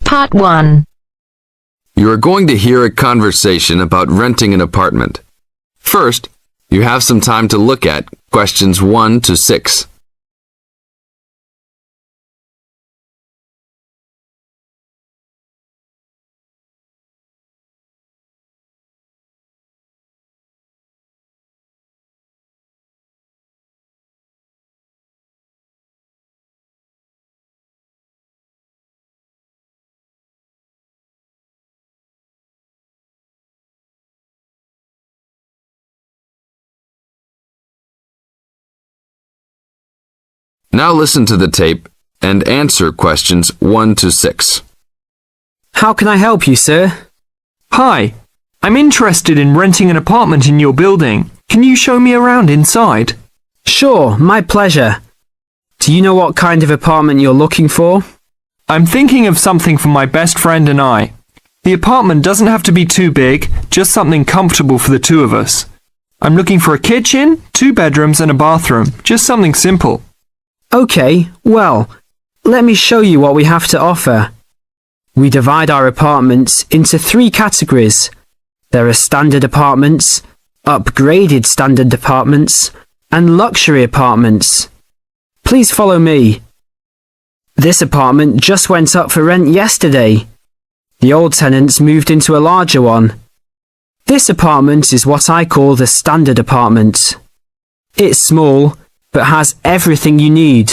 Part 1. You are going to hear a conversation about renting an apartment. First, you have some time to look at questions 1 to 6. Now listen to the tape and answer questions 1 to 6. How can I help you, sir? Hi, I'm interested in renting an apartment in your building. Can you show me around inside? Sure, my pleasure. Do you know what kind of apartment you're looking for? I'm thinking of something for my best friend and I. The apartment doesn't have to be too big, just something comfortable for the two of us. I'm looking for a kitchen, 2 bedrooms and a bathroom, just something simple. Okay, well, let me show you what we have to offer. We divide our apartments into 3 categories. There are standard apartments, upgraded standard apartments, and luxury apartments. Please follow me. This apartment just went up for rent yesterday. The old tenants moved into a larger one. This apartment is what I call the standard apartment. It's small, but has everything you need.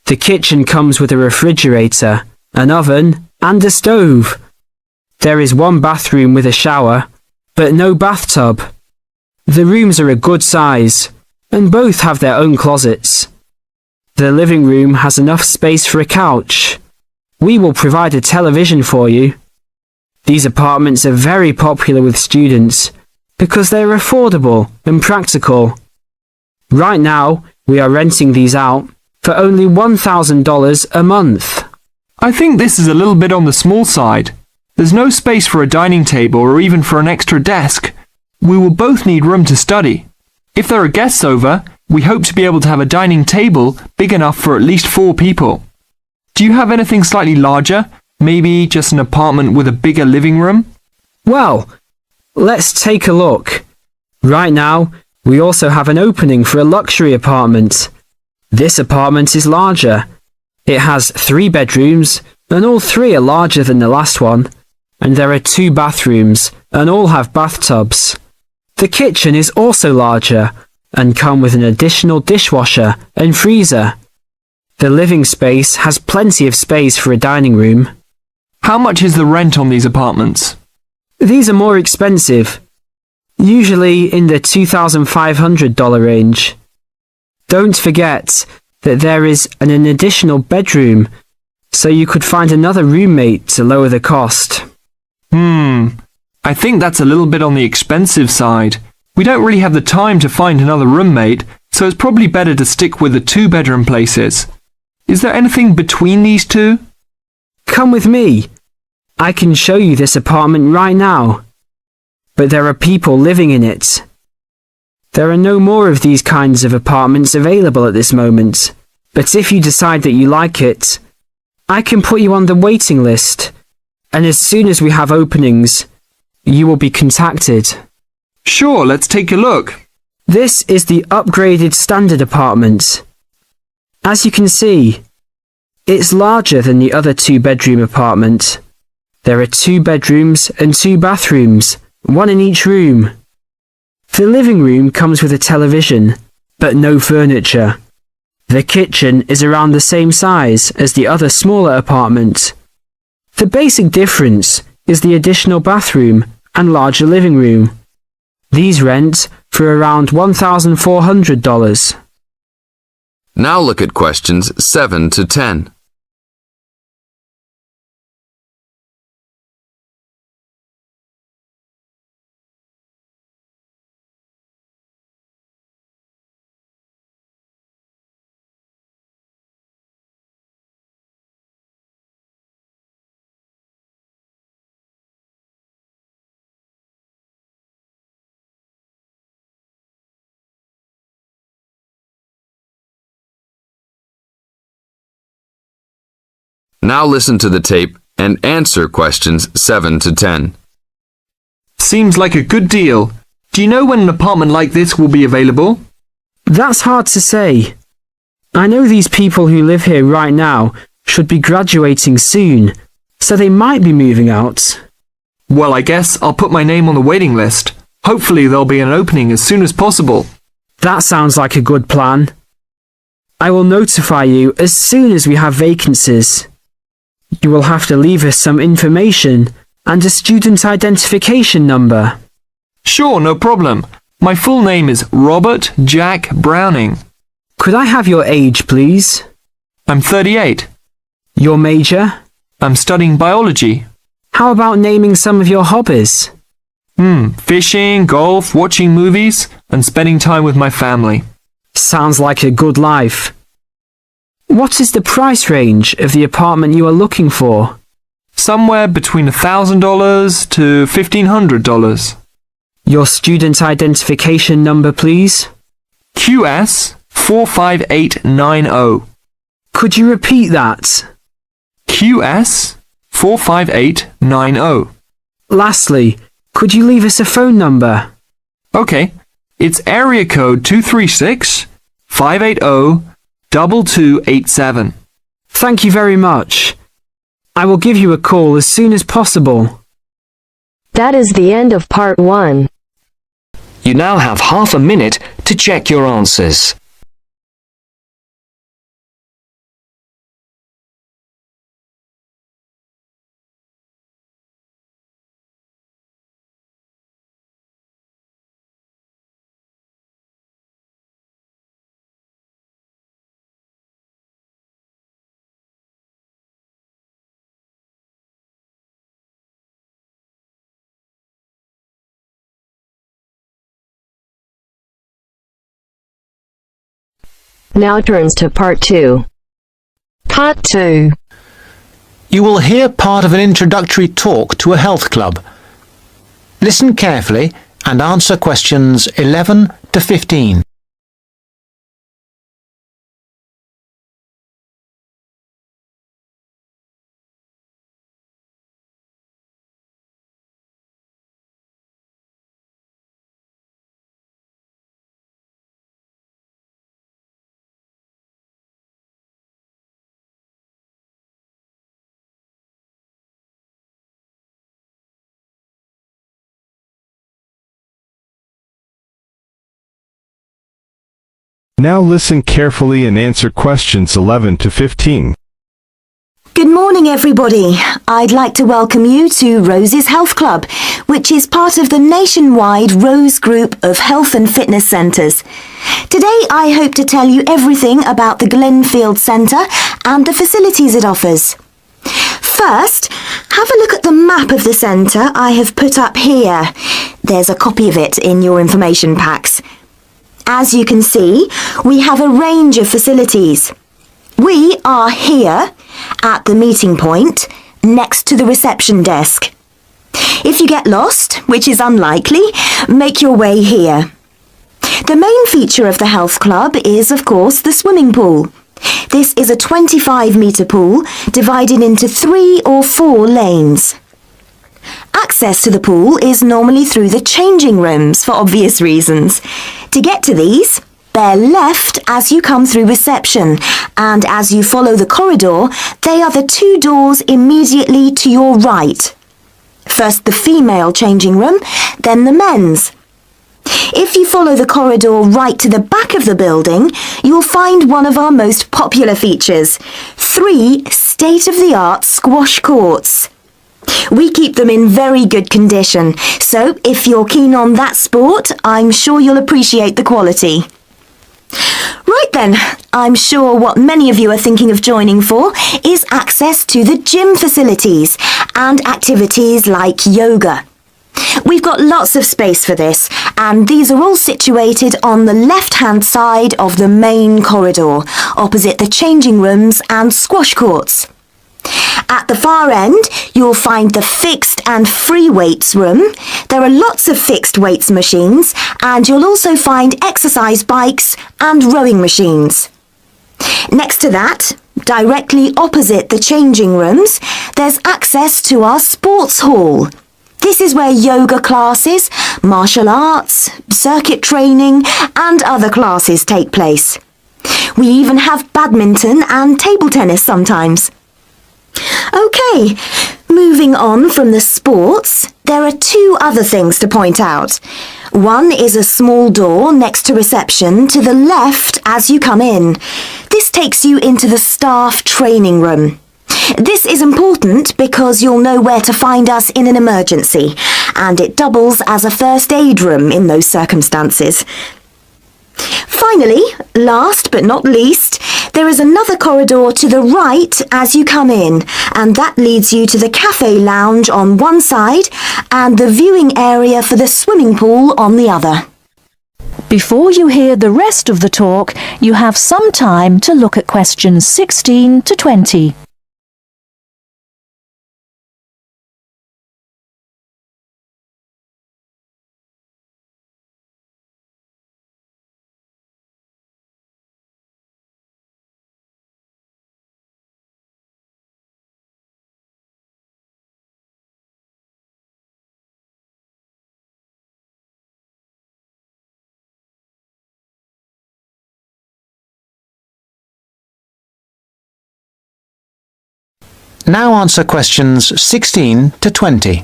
The kitchen comes with a refrigerator, an oven, and a stove. There is 1 bathroom with a shower, but no bathtub. The rooms are a good size, and both have their own closets. The living room has enough space for a couch. We will provide a television for you. These apartments are very popular with students because they are affordable and practical. Right now, we are renting these out for only $1,000 a month. I think this is a little bit on the small side. There's no space for a dining table or even for an extra desk. We will both need room to study. If there are guests over, we hope to be able to have a dining table big enough for at least 4 people. Do you have anything slightly larger? Maybe just an apartment with a bigger living room? Well, let's take a look. Right now, we also have an opening for a luxury apartment. This apartment is larger. It has 3 bedrooms, and all 3 are larger than the last one. And there are 2 bathrooms, and all have bathtubs. The kitchen is also larger, and come with an additional dishwasher and freezer. The living space has plenty of space for a dining room. How much is the rent on these apartments? These are more expensive, usually in the $2,500 range. Don't forget that there is an additional bedroom, so you could find another roommate to lower the cost. I think that's a little bit on the expensive side. We don't really have the time to find another roommate, so it's probably better to stick with the 2-bedroom places. Is there anything between these 2? Come with me. I can show you this apartment right now. But there are people living in it. There are no more of these kinds of apartments available at this moment. But if you decide that you like it, I can put you on the waiting list. And as soon as we have openings, you will be contacted. Sure, let's take a look. This is the upgraded standard apartment. As you can see, it's larger than the other 2-bedroom apartment. There are 2 bedrooms and 2 bathrooms, 1 in each room. The living room comes with a television, but no furniture. The kitchen is around the same size as the other smaller apartment. The basic difference is the additional bathroom and larger living room. These rent for around $1,400. Now look at questions 7 to 10. Now listen to the tape and answer questions 7 to 10. Seems like a good deal. Do you know when an apartment like this will be available? That's hard to say. I know these people who live here right now should be graduating soon, so they might be moving out. Well, I guess I'll put my name on the waiting list. Hopefully there'll be an opening as soon as possible. That sounds like a good plan. I will notify you as soon as we have vacancies. You will have to leave us some information and a student identification number. Sure, no problem. My full name is Robert Jack Browning. Could I have your age, please? I'm 38. Your major? I'm studying biology. How about naming some of your hobbies? Fishing, golf, watching movies, and spending time with my family. Sounds like a good life. What is the price range of the apartment you are looking for? Somewhere between $1,000 to $1,500. Your student identification number, please? QS 45890. Could you repeat that? QS 45890. Lastly, could you leave us a phone number? Okay, it's area code 236-580-2287. Thank you very much. I will give you a call as soon as possible. That is the end of part 1. You now have half a minute to check your answers. Now turns to part 2. Part 2. You will hear part of an introductory talk to a health club. Listen carefully and answer questions 11 to 15. Now listen carefully and answer questions 11 to 15. Good morning, everybody. I'd like to welcome you to Rose's Health Club, which is part of the nationwide Rose Group of Health and Fitness Centres. Today, I hope to tell you everything about the Glenfield Centre and the facilities it offers. First, have a look at the map of the centre I have put up here. There's a copy of it in your information packs. As you can see, we have a range of facilities. We are here at the meeting point next to the reception desk. If you get lost, which is unlikely, make your way here. The main feature of the health club is, of course, the swimming pool. This is a 25-metre pool divided into 3 or 4 lanes. Access to the pool is normally through the changing rooms for obvious reasons. To get to these, they're left as you come through reception, and as you follow the corridor, they are the 2 doors immediately to your right. First the female changing room, then the men's. If you follow the corridor right to the back of the building, you'll find one of our most popular features, 3 state-of-the-art squash courts. We keep them in very good condition, so if you're keen on that sport, I'm sure you'll appreciate the quality. Right then, I'm sure what many of you are thinking of joining for is access to the gym facilities and activities like yoga. We've got lots of space for this, and these are all situated on the left-hand side of the main corridor, opposite the changing rooms and squash courts. At the far end, you'll find the fixed and free weights room. There are lots of fixed weights machines, and you'll also find exercise bikes and rowing machines. Next to that, Directly opposite the changing rooms, there's access to our sports hall. This is where yoga classes, martial arts, circuit training and other classes take place. We even have badminton and table tennis sometimes. Okay, moving on from the sports, there are two other things to point out. One is a small door next to reception to the left as you come in. This takes you into the staff training room. This is important because you'll know where to find us in an emergency, and it doubles as a first aid room in those circumstances. Finally, last but not least, there is another corridor to the right as you come in, and that leads you to the cafe lounge on one side and the viewing area for the swimming pool on the other. Before you hear the rest of the talk, you have some time to look at questions 16 to 20. Now answer questions 16 to 20.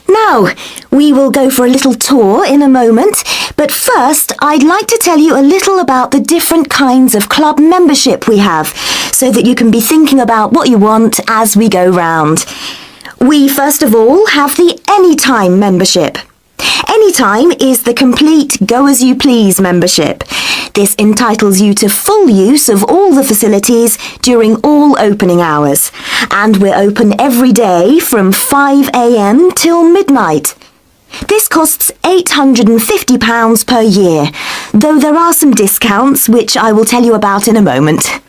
Now, we will go for a little tour in a moment, but first I'd like to tell you a little about the different kinds of club membership we have, so that you can be thinking about what you want as we go round. We first of all have the Anytime membership. Anytime is the complete go-as-you-please membership. This entitles you to full use of all the facilities during all opening hours, and we're open every day from 5 a.m. till midnight. This costs £850 per year, though there are some discounts which I will tell you about in a moment.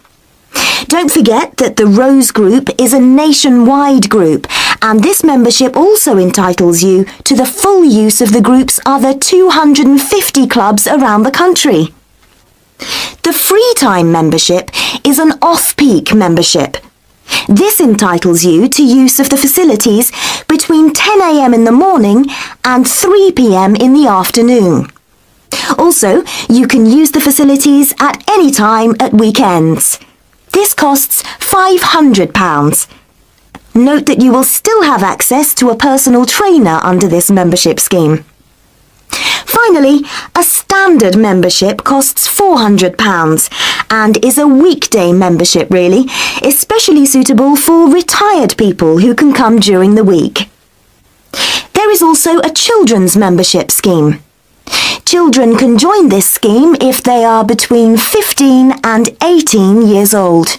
Don't forget that the Rose Group is a nationwide group, and this membership also entitles you to the full use of the group's other 250 clubs around the country. The Free Time membership is an off-peak membership. This entitles you to use of the facilities between 10 a.m. in the morning and 3 p.m. in the afternoon. Also, you can use the facilities at any time at weekends. This costs £500. Note that you will still have access to a personal trainer under this membership scheme. Finally, a standard membership costs £400 and is a weekday membership really, especially suitable for retired people who can come during the week. There is also a children's membership scheme. Children can join this scheme if they are between 15 and 18 years old.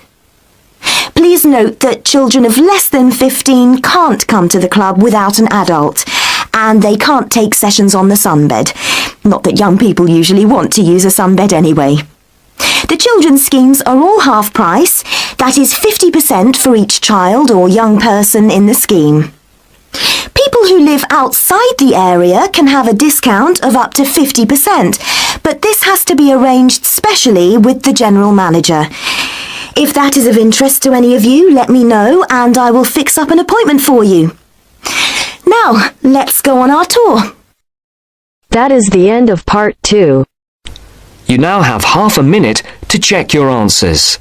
Please note that children of less than 15 can't come to the club without an adult, and they can't take sessions on the sunbed. Not that young people usually want to use a sunbed anyway. The children's schemes are all half price, that is 50% for each child or young person in the scheme. People who live outside the area can have a discount of up to 50%, but this has to be arranged specially with the general manager. If that is of interest to any of you, let me know and I will fix up an appointment for you. Now, let's go on our tour. That is the end of part 2. You now have half a minute to check your answers.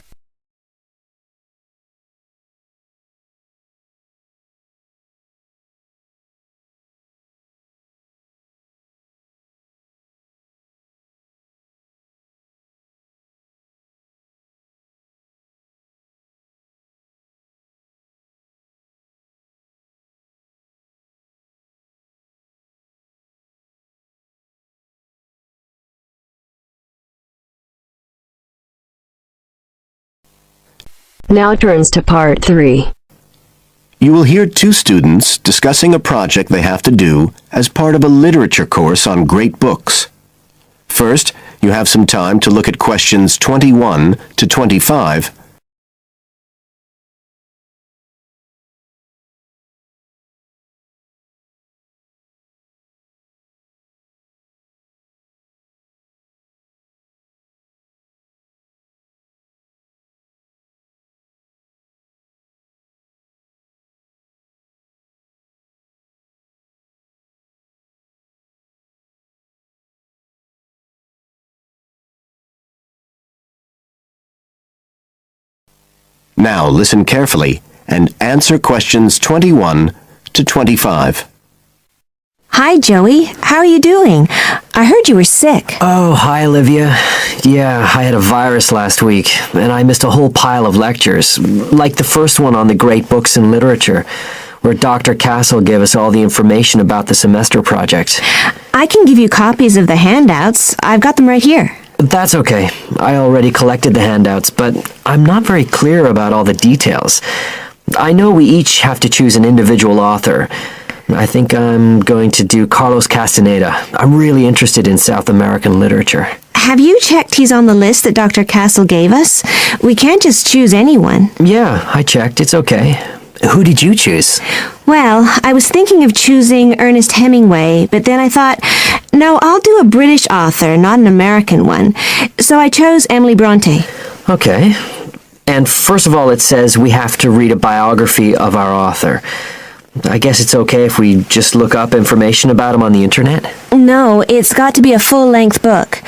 Now turns to part 3. You will hear two students discussing a project they have to do as part of a literature course on great books. First, you have some time to look at questions 21 to 25 Now listen carefully and answer questions 21 to 25. Hi, Joey. How are you doing? I heard you were sick. Oh, hi, Olivia. Yeah, I had a virus last week, and I missed a whole pile of lectures, like the first one on the great books in literature, where Dr. Castle gave us all the information about the semester project. I can give you copies of the handouts. I've got them right here. That's okay. I already collected the handouts, but I'm not very clear about all the details. I know we each have to choose an individual author. I think I'm going to do Carlos Castaneda. I'm really interested in South American literature. Have you checked he's on the list that Dr. Castle gave us? We can't just choose anyone. Yeah, I checked. It's okay. Who did you choose? Well, I was thinking of choosing Ernest Hemingway, but then I thought, no, I'll do a British author, not an American one. So I chose Emily Bronte. Okay. And first of all, it says we have to read a biography of our author. I guess it's okay if we just look up information about him on the internet? No, it's got to be a full-length book.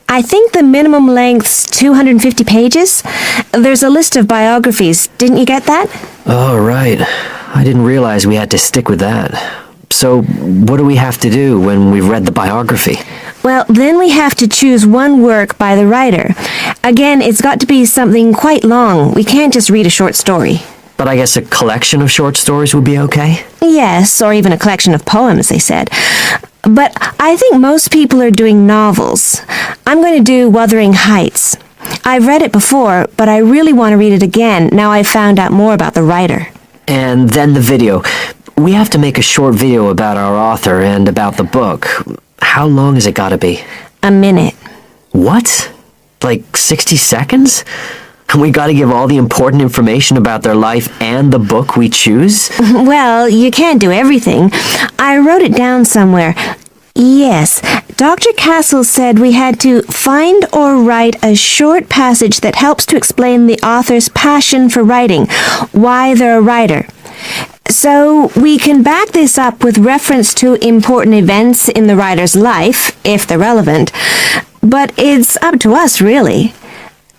I think the minimum length's 250 pages. There's a list of biographies. Didn't you get that? Oh, right. I didn't realize we had to stick with that. So, what do we have to do when we've read the biography? Well, then we have to choose one work by the writer. Again, it's got to be something quite long. We can't just read a short story. But I guess a collection of short stories would be okay? Yes, or even a collection of poems, they said. But I think most people are doing novels. I'm going to do Wuthering Heights. I've read it before, but I really want to read it again now I've found out more about the writer. And then the video. We have to make a short video about our author and about the book. How long has it got to be? A minute. What? Like 60 seconds? And we gotta give all the important information about their life and the book we choose? Well, you can't do everything. I wrote it down somewhere. Yes, Dr. Castle said we had to find or write a short passage that helps to explain the author's passion for writing, why they're a writer. So we can back this up with reference to important events in the writer's life, if they're relevant. But it's up to us, really.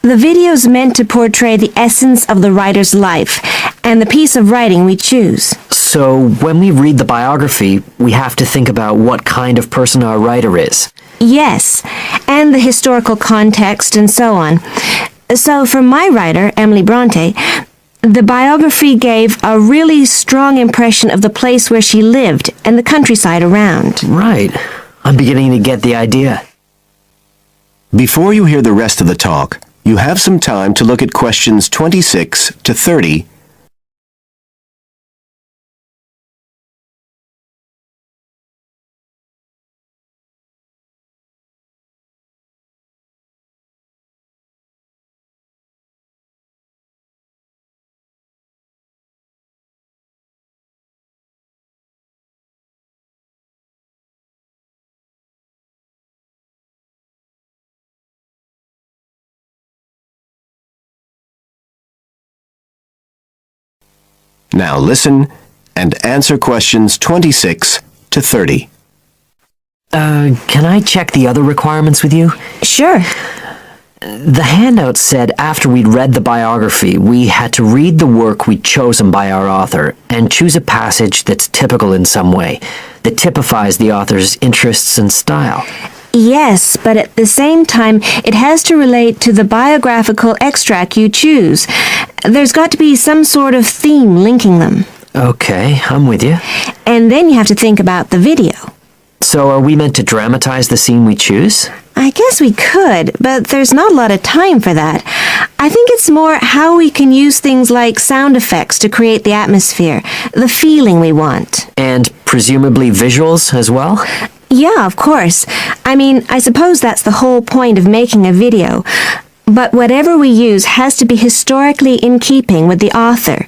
The video's meant to portray the essence of the writer's life and the piece of writing we choose. So when we read the biography, we have to think about what kind of person our writer is. Yes, and the historical context and so on. So for my writer, Emily Bronte, the biography gave a really strong impression of the place where she lived and the countryside around. Right. I'm beginning to get the idea. Before you hear the rest of the talk, you have some time to look at questions 26 to 30. Now listen and answer questions 26 to 30. Can I check the other requirements with you? Sure. The handout said after we'd read the biography, we had to read the work we'd chosen by our author and choose a passage that's typical in some way, that typifies the author's interests and style. Yes, but at the same time, it has to relate to the biographical extract you choose. There's got to be some sort of theme linking them. Okay, I'm with you. And then you have to think about the video. So are we meant to dramatize the scene we choose? I guess we could, but there's not a lot of time for that. I think it's more how we can use things like sound effects to create the atmosphere, the feeling we want. And presumably visuals as well? Yeah, of course. I mean, I suppose that's the whole point of making a video. But whatever we use has to be historically in keeping with the author.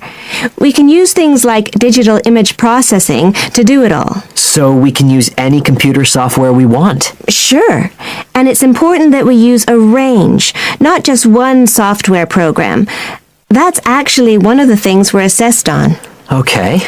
We can use things like digital image processing to do it all. So we can use any computer software we want? Sure. And it's important that we use a range, not just one software program. That's actually one of the things we're assessed on. Okay.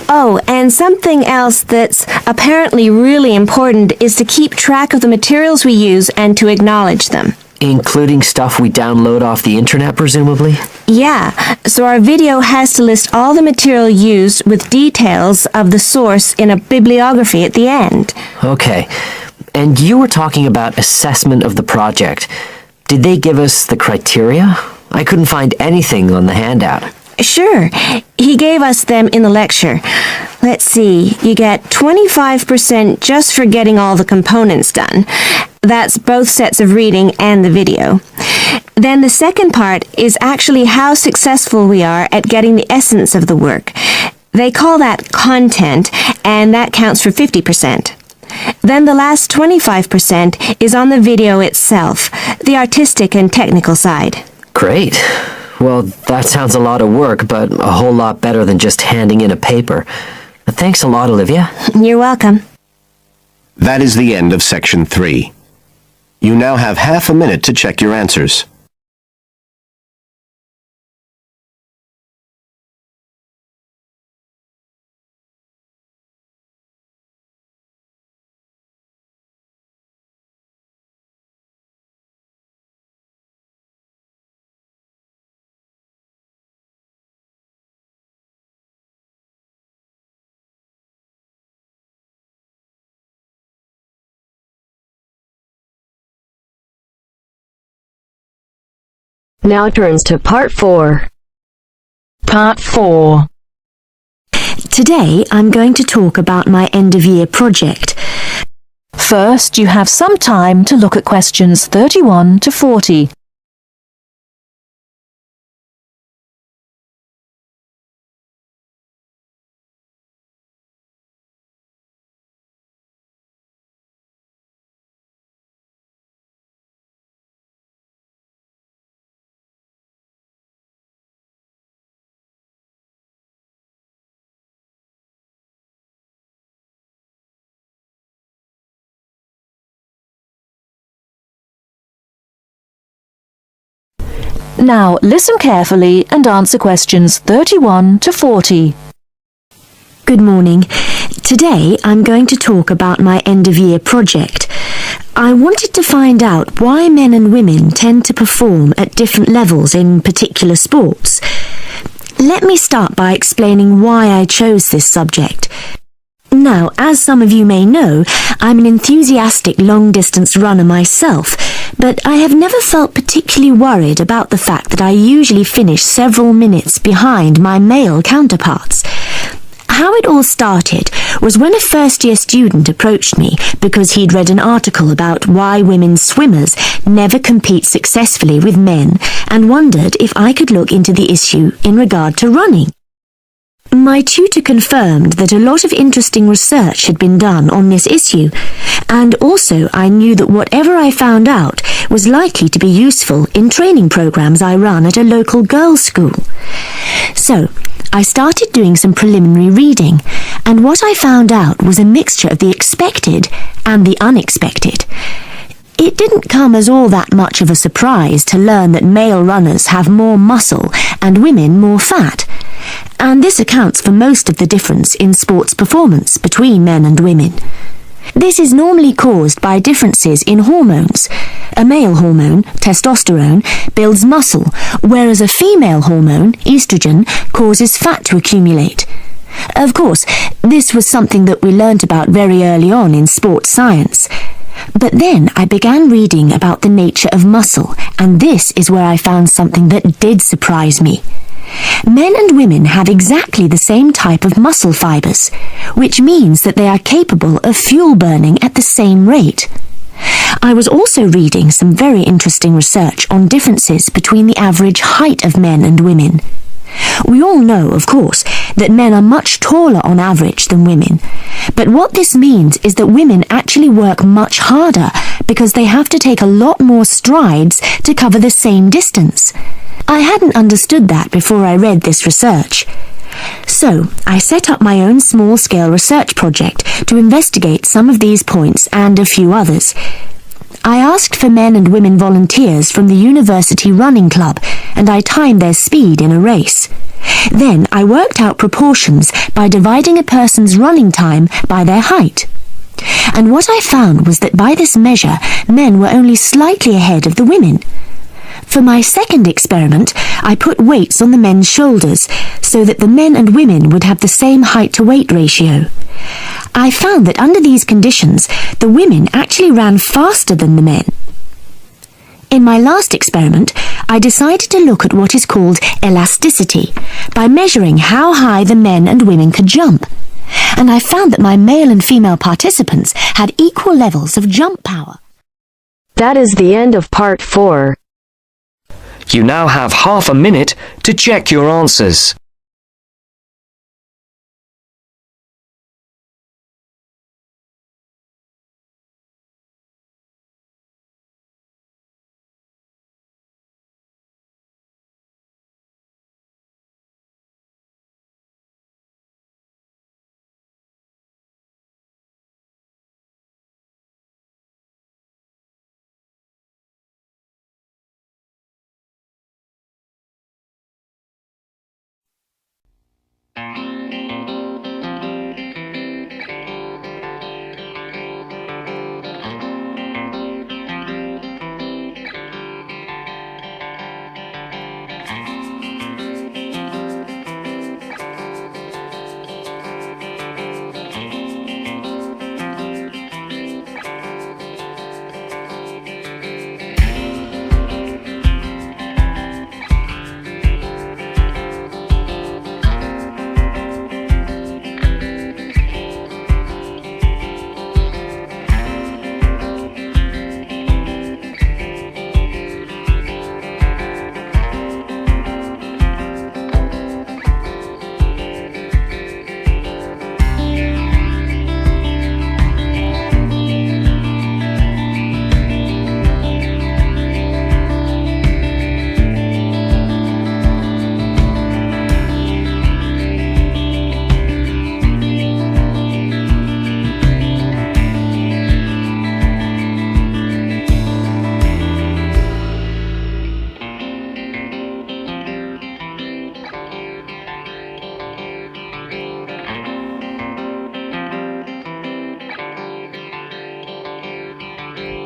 Oh, and something else that's apparently really important is to keep track of the materials we use and to acknowledge them. Including stuff we download off the internet, presumably? Yeah, so our video has to list all the material used with details of the source in a bibliography at the end. Okay. And you were talking about assessment of the project. Did they give us the criteria? I couldn't find anything on the handout. Sure, he gave us them in the lecture. Let's see, you get 25% just for getting all the components done. That's both sets of reading and the video. Then the second part is actually how successful we are at getting the essence of the work. They call that content, and that counts for 50%. Then the last 25% is on the video itself, the artistic and technical side. Great. Well, that sounds a lot of work, but a whole lot better than just handing in a paper. Thanks a lot, Olivia. You're welcome. That is the end of Section 3. You now have half a minute to check your answers. Now turns to Part 4. Part 4. Today I'm going to talk about my end-of-year project. First, you have some time to look at questions 31 to 40. Now, listen carefully and answer questions 31 to 40. Good morning. Today I'm going to talk about my end-of-year project. I wanted to find out why men and women tend to perform at different levels in particular sports. Let me start by explaining why I chose this subject. Now, as some of you may know, I'm an enthusiastic long-distance runner myself, but I have never felt particularly worried about the fact that I usually finish several minutes behind my male counterparts. How it all started was when a first-year student approached me because he'd read an article about why women swimmers never compete successfully with men and wondered if I could look into the issue in regard to running. My tutor confirmed that a lot of interesting research had been done on this issue, and also I knew that whatever I found out was likely to be useful in training programs I run at a local girls' school. So, I started doing some preliminary reading, and what I found out was a mixture of the expected and the unexpected. It didn't come as all that much of a surprise to learn that male runners have more muscle and women more fat, and this accounts for most of the difference in sports performance between men and women. This is normally caused by differences in hormones. A male hormone, testosterone, builds muscle, whereas a female hormone, estrogen, causes fat to accumulate. Of course, this was something that we learnt about very early on in sports science. But then I began reading about the nature of muscle, and this is where I found something that did surprise me. Men and women have exactly the same type of muscle fibers, which means that they are capable of fuel burning at the same rate. I was also reading some very interesting research on differences between the average height of men and women. We all know, of course, that men are much taller on average than women, but what this means is that women actually work much harder because they have to take a lot more strides to cover the same distance. I hadn't understood that before I read this research. So, I set up my own small-scale research project to investigate some of these points and a few others. I asked for men and women volunteers from the university running club, and I timed their speed in a race. Then I worked out proportions by dividing a person's running time by their height. and what I found was that by this measure, men were only slightly ahead of the women. For my second experiment, I put weights on the men's shoulders so that the men and women would have the same height-to-weight ratio. I found that under these conditions, the women actually ran faster than the men. In my last experiment, I decided to look at what is called elasticity by measuring how high the men and women could jump. And I found that my male and female participants had equal levels of jump power. That is the end of part 4. You now have half a minute to check your answers.